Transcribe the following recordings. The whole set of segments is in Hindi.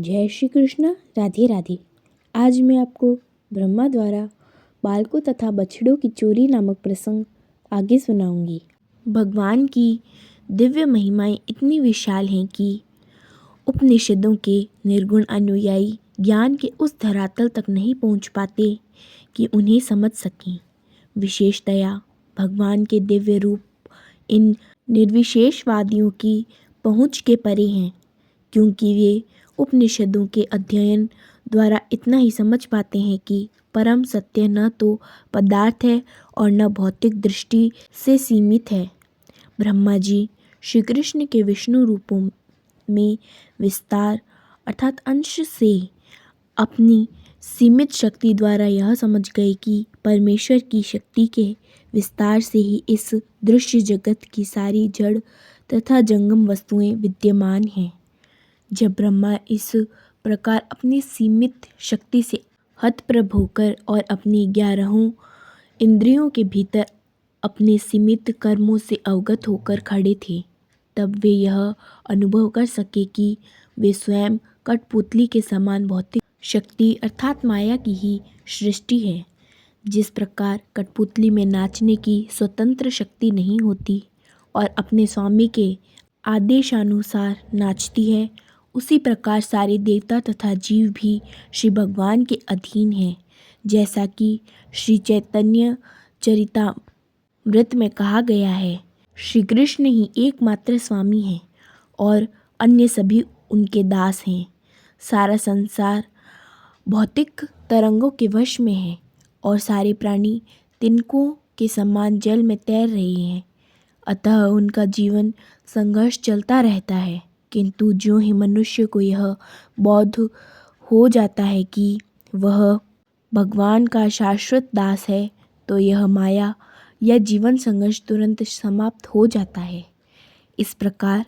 जय श्री कृष्ण। राधे राधे। आज मैं आपको ब्रह्मा द्वारा बालकों तथा बछड़ों की चोरी नामक प्रसंग आगे सुनाऊंगी। भगवान की दिव्य महिमाएं इतनी विशाल हैं कि उपनिषदों के निर्गुण अनुयायी ज्ञान के उस धरातल तक नहीं पहुंच पाते कि उन्हें समझ सकें। विशेषतया भगवान के दिव्य रूप इन निर्विशेषवादियों की पहुंच के परे हैं, क्योंकि वे उपनिषदों के अध्ययन द्वारा इतना ही समझ पाते हैं कि परम सत्य न तो पदार्थ है और न भौतिक दृष्टि से सीमित है। ब्रह्मा जी श्री कृष्ण के विष्णु रूपों में विस्तार अर्थात अंश से अपनी सीमित शक्ति द्वारा यह समझ गए कि परमेश्वर की शक्ति के विस्तार से ही इस दृश्य जगत की सारी जड़ तथा जंगम वस्तुएं विद्यमान हैं। जब ब्रह्मा इस प्रकार अपनी सीमित शक्ति से हतप्रभ होकर और अपनी 11 इंद्रियों के भीतर अपने सीमित कर्मों से अवगत होकर खड़े थे, तब वे यह अनुभव कर सके कि वे स्वयं कठपुतली के समान भौतिक शक्ति अर्थात माया की ही सृष्टि है। जिस प्रकार कठपुतली में नाचने की स्वतंत्र शक्ति नहीं होती और अपने स्वामी के आदेशानुसार नाचती है, उसी प्रकार सारे देवता तथा जीव भी श्री भगवान के अधीन हैं। जैसा कि श्री चैतन्य चरितामृत में कहा गया है, श्री कृष्ण ही एकमात्र स्वामी हैं और अन्य सभी उनके दास हैं। सारा संसार भौतिक तरंगों के वश में है और सारे प्राणी तिनकों के समान जल में तैर रहे हैं, अतः उनका जीवन संघर्ष चलता रहता है। किंतु ज्यों ही मनुष्य को यह बोध हो जाता है कि वह भगवान का शाश्वत दास है, तो यह माया या जीवन संघर्ष तुरंत समाप्त हो जाता है। इस प्रकार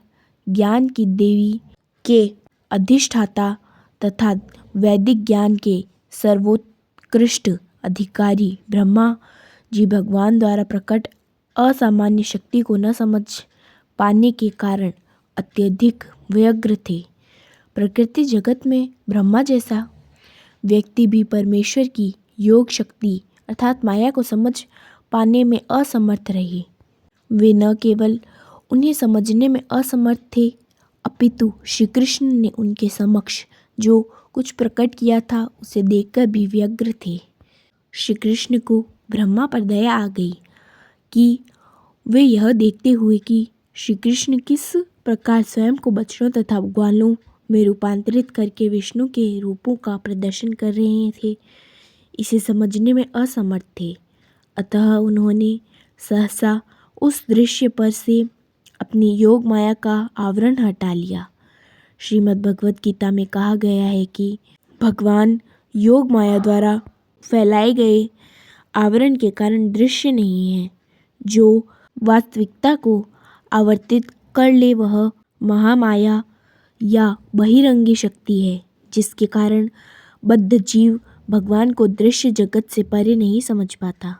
ज्ञान की देवी के अधिष्ठाता तथा वैदिक ज्ञान के सर्वोत्कृष्ट अधिकारी ब्रह्मा जी भगवान द्वारा प्रकट असामान्य शक्ति को न समझ पाने के कारण अत्यधिक व्यग्र थे। प्रकृति जगत में ब्रह्मा जैसा व्यक्ति भी परमेश्वर की योग शक्ति अर्थात माया को समझ पाने में असमर्थ रहे। वे न केवल उन्हें समझने में असमर्थ थे, अपितु श्री कृष्ण ने उनके समक्ष जो कुछ प्रकट किया था उसे देखकर भी व्यग्र थे। श्री कृष्ण को ब्रह्मा पर दया आ गई कि वे यह देखते हुए कि श्री कृष्ण किस प्रकार स्वयं को बछड़ों तथा ग्वालों में रूपांतरित करके विष्णु के रूपों का प्रदर्शन कर रहे थे, इसे समझने में असमर्थ थे। अतः उन्होंने सहसा उस दृश्य पर से अपनी योग माया का आवरण हटा लिया। श्रीमद् भगवत गीता में कहा गया है कि भगवान योग माया द्वारा फैलाए गए आवरण के कारण दृश्य नहीं है। जो वास्तविकता को आवर्तित कर ले वह महामाया या बहिरंगी शक्ति है, जिसके कारण बद्ध जीव भगवान को दृश्य जगत से परे नहीं समझ पाता।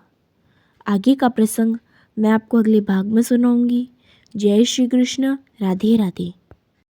आगे का प्रसंग मैं आपको अगले भाग में सुनाऊंगी। जय श्री कृष्ण। राधे राधे।